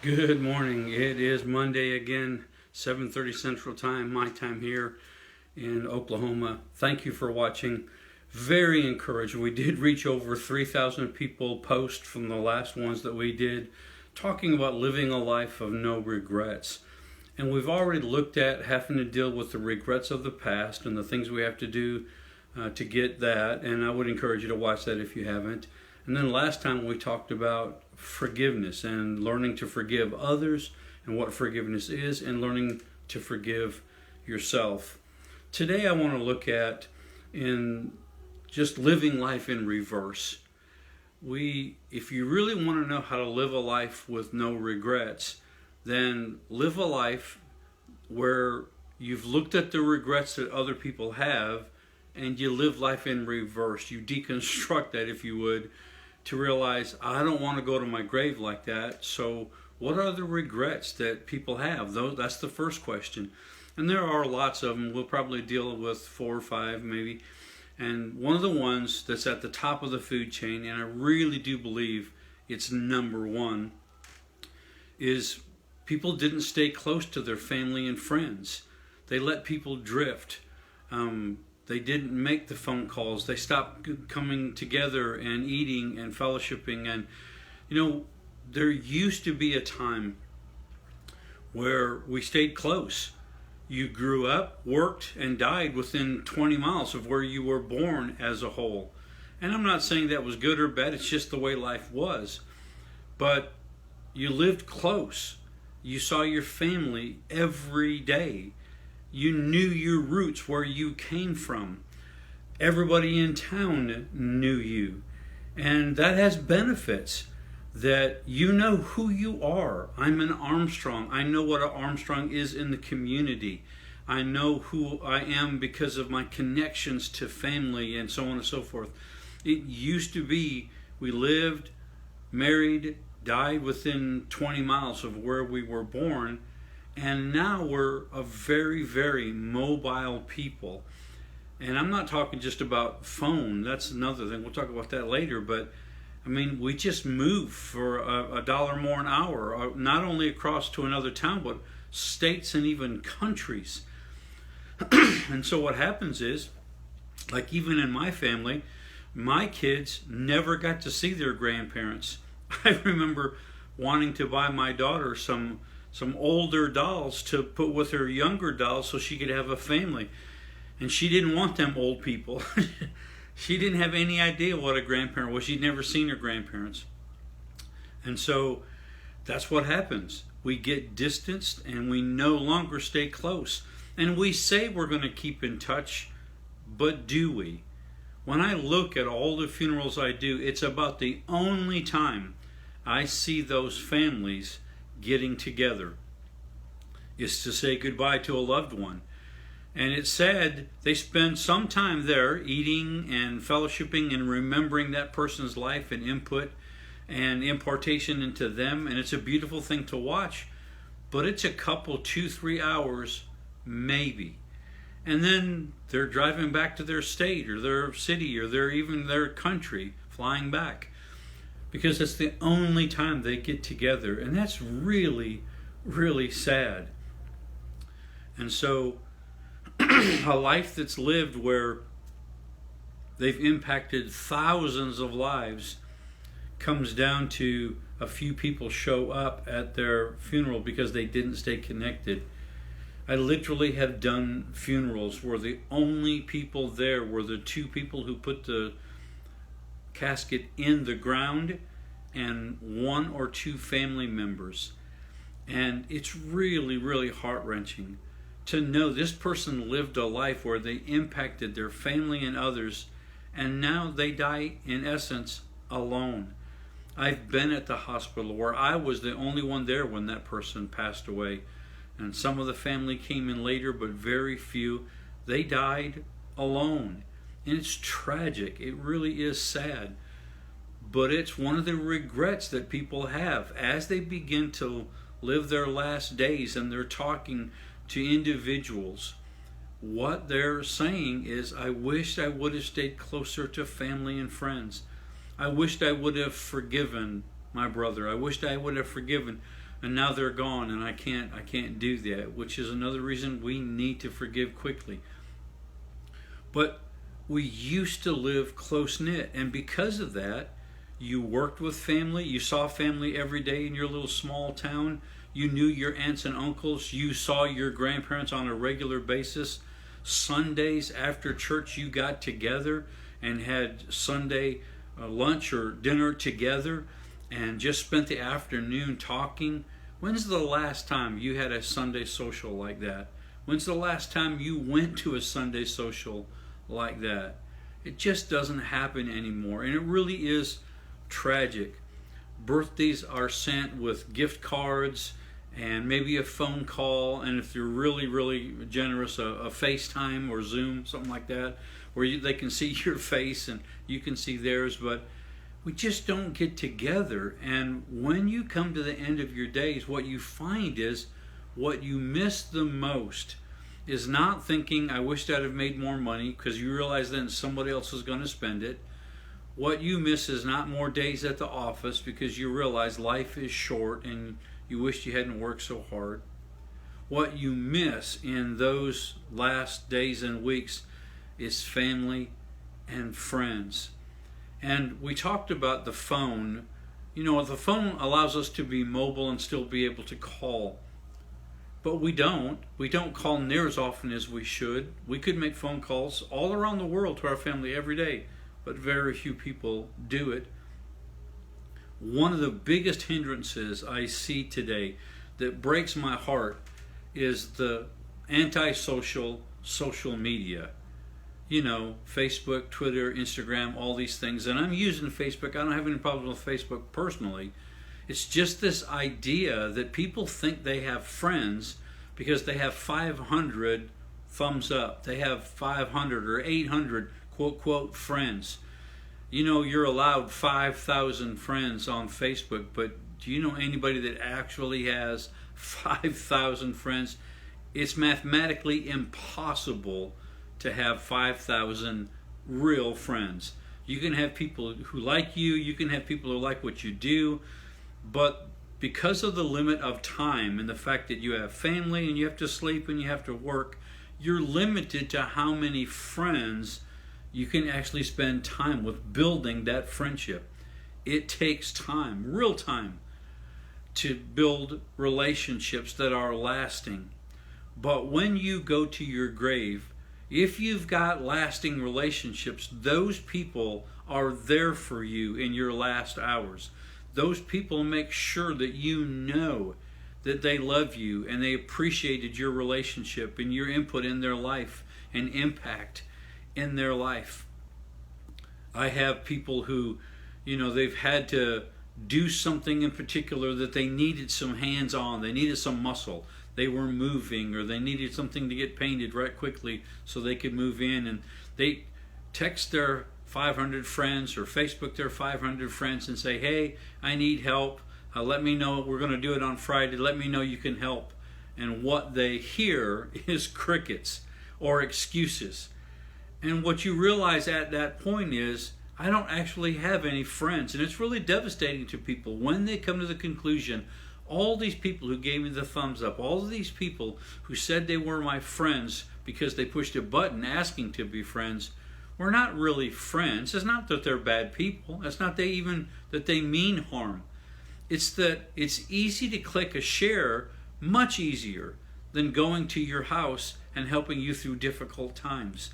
Good morning. It is Monday again, 7:30 Central Time, my time here in Oklahoma. Thank you for watching. Very encouraged. We did reach over 3,000 people post from the last ones that we did, talking about living a life of no regrets. And we've already looked at having to deal with the regrets of the past and the things we have to do to get that. And I would encourage you to watch that if you haven't. And then last time we talked about forgiveness and learning to forgive others and what forgiveness is and learning to forgive yourself. Today I want to look at in just living life in reverse. If you really want to know how to live a life with no regrets, then live a life where you've looked at the regrets that other people have and you live life in reverse. You deconstruct that, if you would, to realize I don't want to go to my grave like that. So what are the regrets that people have? That's the first question. And there are lots of them. We'll probably deal with 4 or 5 maybe. And one of the ones that's at the top of the food chain, and I really do believe it's number one, is people didn't stay close to their family and friends. They let people drift. They didn't make the phone calls. They stopped coming together and eating and fellowshipping. And, there used to be a time where we stayed close. You grew up, worked, and died within 20 miles of where you were born as a whole. And I'm not saying that was good or bad. It's just the way life was. But you lived close. You saw your family every day. You knew your roots, where you came from. Everybody in town knew you. And that has benefits, that you know who you are. I'm an Armstrong. I know what an Armstrong is in the community. I know who I am because of my connections to family and so on and so forth. It used to be we lived, married, died within 20 miles of where we were born. And now we're a very, very mobile people. And I'm not talking just about phone. That's another thing. We'll talk about that later. But, we just move for a dollar more an hour, not only across to another town, but states and even countries. And so what happens is, like even in my family, my kids never got to see their grandparents. I remember wanting to buy my daughter some older dolls to put with her younger dolls so she could have a family. And she didn't want them old people. She didn't have any idea what a grandparent was. She'd never seen her grandparents. And so that's what happens. We get distanced and we no longer stay close. And we say we're going to keep in touch, but do we? When I look at all the funerals I do, it's about the only time I see those families getting together is to say goodbye to a loved one. And it's sad, they spend some time there eating and fellowshipping and remembering that person's life and input and impartation into them. And it's a beautiful thing to watch, but it's a couple, 2-3 hours maybe. And then they're driving back to their state or their city or even their country, flying back, because it's the only time they get together. And that's really, really sad. And so a life that's lived where they've impacted thousands of lives comes down to a few people show up at their funeral because they didn't stay connected. I literally have done funerals where the only people there were the 2 people who put the casket in the ground and 1 or 2 family members. And it's really, really heart-wrenching to know this person lived a life where they impacted their family and others, and now they die, in essence, alone. I've been at the hospital where I was the only one there when that person passed away. And some of the family came in later, but very few. They died alone. And it's tragic. It really is sad. But it's one of the regrets that people have as they begin to live their last days and they're talking to individuals. What they're saying is, I wished I would have stayed closer to family and friends. I wished I would have forgiven my brother. I wished I would have forgiven and now they're gone, and I can't do that, which is another reason we need to forgive quickly. But we used to live close-knit, and because of that, you worked with family, you saw family every day in your little small town, you knew your aunts and uncles, you saw your grandparents on a regular basis. Sundays after church, you got together and had Sunday lunch or dinner together and just spent the afternoon talking. When's the last time you had a Sunday social like that? When's the last time you went to a Sunday social like that? It just doesn't happen anymore, and it really is tragic. Birthdays are sent with gift cards and maybe a phone call, and if you're really generous, a FaceTime or Zoom, something like that, where they can see your face and you can see theirs. But we just don't get together. And when you come to the end of your days, what you find is what you miss the most is not thinking, I wished I'd have made more money, because you realize then somebody else is going to spend it. What you miss is not more days at the office, because you realize life is short and you wish you hadn't worked so hard. What you miss in those last days and weeks is family and friends. And we talked about the phone. You know, the phone allows us to be mobile and still be able to call. But we don't call near as often as we should. We could make phone calls all around the world to our family every day, but very few people do it. One of the biggest hindrances I see today that breaks my heart is the antisocial social media. You know, Facebook, Twitter, Instagram, all these things. And I'm using Facebook. I don't have any problems with Facebook personally. It's just this idea that people think they have friends because they have 500 thumbs up. They have 500 or 800 quote, quote, friends. You know, you're allowed 5,000 friends on Facebook, but do you know anybody that actually has 5,000 friends? It's mathematically impossible to have 5,000 real friends. You can have people who like you, you can have people who like what you do, but because of the limit of time and the fact that you have family and you have to sleep and you have to work, you're limited to how many friends you can actually spend time with building that friendship. It takes time, real time, to build relationships that are lasting. But when you go to your grave, if you've got lasting relationships, those people are there for you in your last hours. Those people make sure that you know that they love you and they appreciated your relationship and your input in their life and impact in their life. I have people who, you know, they've had to do something in particular that they needed some hands on, they needed some muscle. They were moving, or they needed something to get painted right quickly so they could move in, and they text their 500 friends or Facebook their 500 friends and say, hey, I need help. Let me know. We're going to do it on Friday. Let me know you can help. And what they hear is crickets or excuses. And what you realize at that point is, I don't actually have any friends. And it's really devastating to people when they come to the conclusion, all these people who gave me the thumbs up, all of these people who said they were my friends because they pushed a button asking to be friends, were not really friends. It's not that they're bad people. It's not that they mean harm. It's that it's easy to click a share, much easier than going to your house and helping you through difficult times.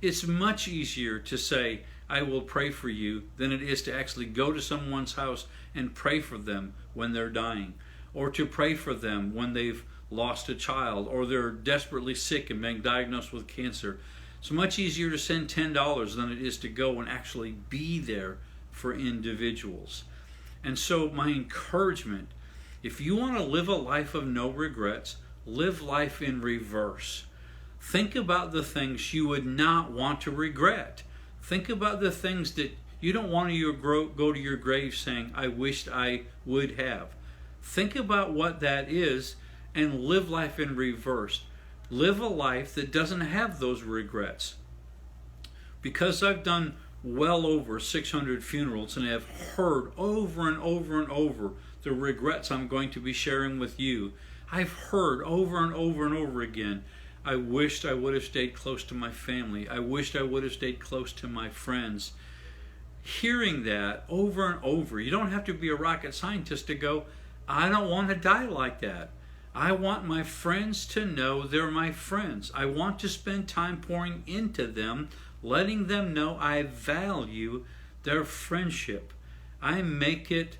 It's much easier to say, I will pray for you, than it is to actually go to someone's house and pray for them when they're dying, or to pray for them when they've lost a child, or they're desperately sick and being diagnosed with cancer. It's much easier to send $10 than it is to go and actually be there for individuals. And so my encouragement, if you want to live a life of no regrets, live life in reverse. Think about the things you would not want to regret. Think about the things that you don't want to go to your grave saying, I wished I would have. Think about what that is and live life in reverse. Live a life that doesn't have those regrets. Because I've done well over 600 funerals and have heard over and over and over the the regrets I'm going to be sharing with you. I've heard over and over and over again, I wished I would have stayed close to my family. I wished I would have stayed close to my friends. Hearing that over and over, you don't have to be a rocket scientist to go, I don't want to die like that. I want my friends to know they're my friends. I want to spend time pouring into them, letting them know I value their friendship. I make it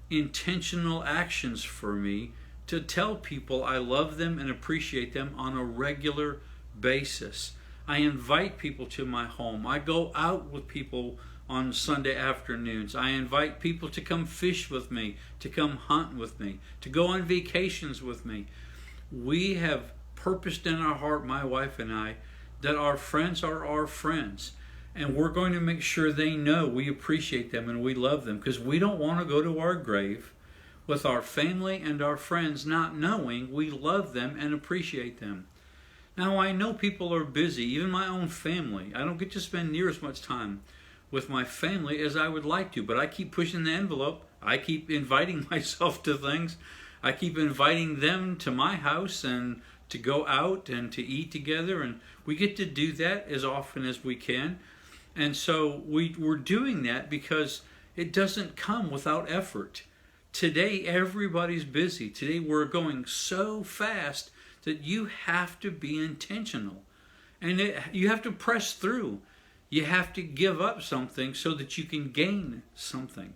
intentional actions for me to tell people I love them and appreciate them on a regular basis. I invite people to my home. I go out with people on Sunday afternoons. I invite people to come fish with me, to come hunt with me, to go on vacations with me. We have purposed in our heart, my wife and I, that our friends are our friends. And we're going to make sure they know we appreciate them and we love them, because we don't want to go to our grave with our family and our friends not knowing we love them and appreciate them. Now, I know people are busy, even my own family. I don't get to spend near as much time with my family as I would like to, but I keep pushing the envelope. I keep inviting myself to things. I keep inviting them to my house and to go out and to eat together, and we get to do that as often as we can. And so we're doing that because it doesn't come without effort. Today, everybody's busy. Today, we're going so fast that you have to be intentional. And you have to press through. You have to give up something so that you can gain something.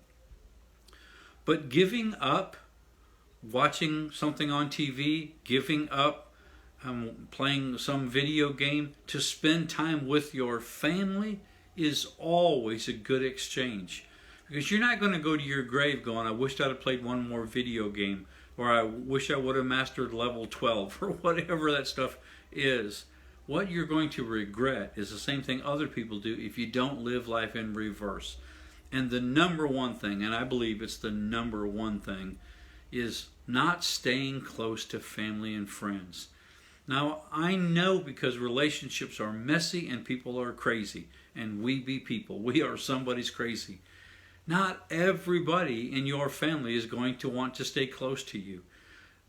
But giving up watching something on TV, giving up playing some video game to spend time with your family is always a good exchange. Because you're not going to go to your grave going, I wish I'd have played one more video game, or I wish I would have mastered level 12, or whatever that stuff is. What you're going to regret is the same thing other people do if you don't live life in reverse. And the number one thing, and I believe it's the number one thing, is not staying close to family and friends. Now, I know because relationships are messy and people are crazy, and we be people. We are somebody's crazy. Not everybody in your family is going to want to stay close to you.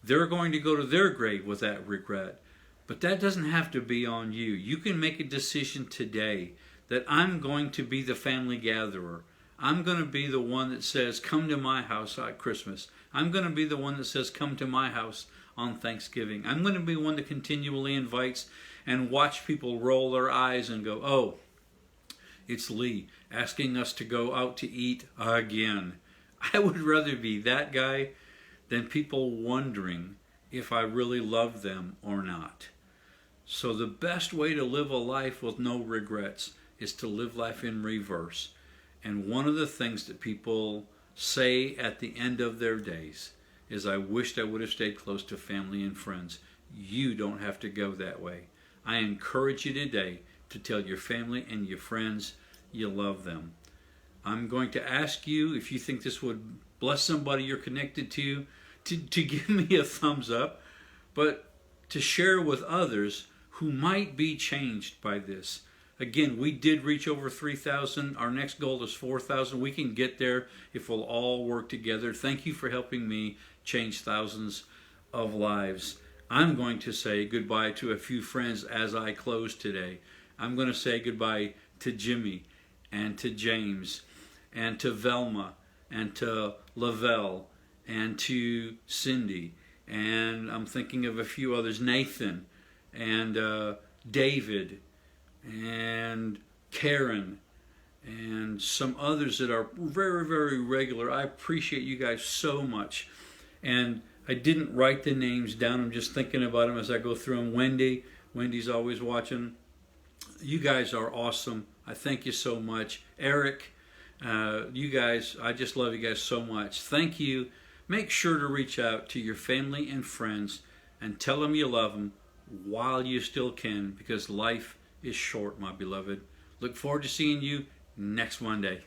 They're going to go to their grave with that regret. But that doesn't have to be on you. You can make a decision today that I'm going to be the family gatherer. I'm going to be the one that says, come to my house at Christmas. I'm going to be the one that says, come to my house on Thanksgiving. I'm going to be one that continually invites and watch people roll their eyes and go, oh, it's Lee asking us to go out to eat again. I would rather be that guy than people wondering if I really love them or not. So the best way to live a life with no regrets is to live life in reverse. And one of the things that people say at the end of their days is, I wished I would have stayed close to family and friends. You don't have to go that way. I encourage you today to tell your family and your friends you love them. I'm going to ask you, if you think this would bless somebody you're connected to give me a thumbs up, but to share with others who might be changed by this. Again, we did reach over 3,000. Our next goal is 4,000. We can get there if we'll all work together. Thank you for helping me change thousands of lives. I'm going to say goodbye to a few friends as I close today. I'm going to say goodbye to Jimmy and to James and to Velma and to Lavelle and to Cindy. And I'm thinking of a few others, Nathan and David and Karen and some others that are very, very regular. I appreciate you guys so much. And I didn't write the names down. I'm just thinking about them as I go through them. Wendy's always watching. You guys are awesome. I thank you so much. Eric, you guys, I just love you guys so much. Thank you. Make sure to reach out to your family and friends and tell them you love them while you still can, because life is short, my beloved. Look forward to seeing you next Monday.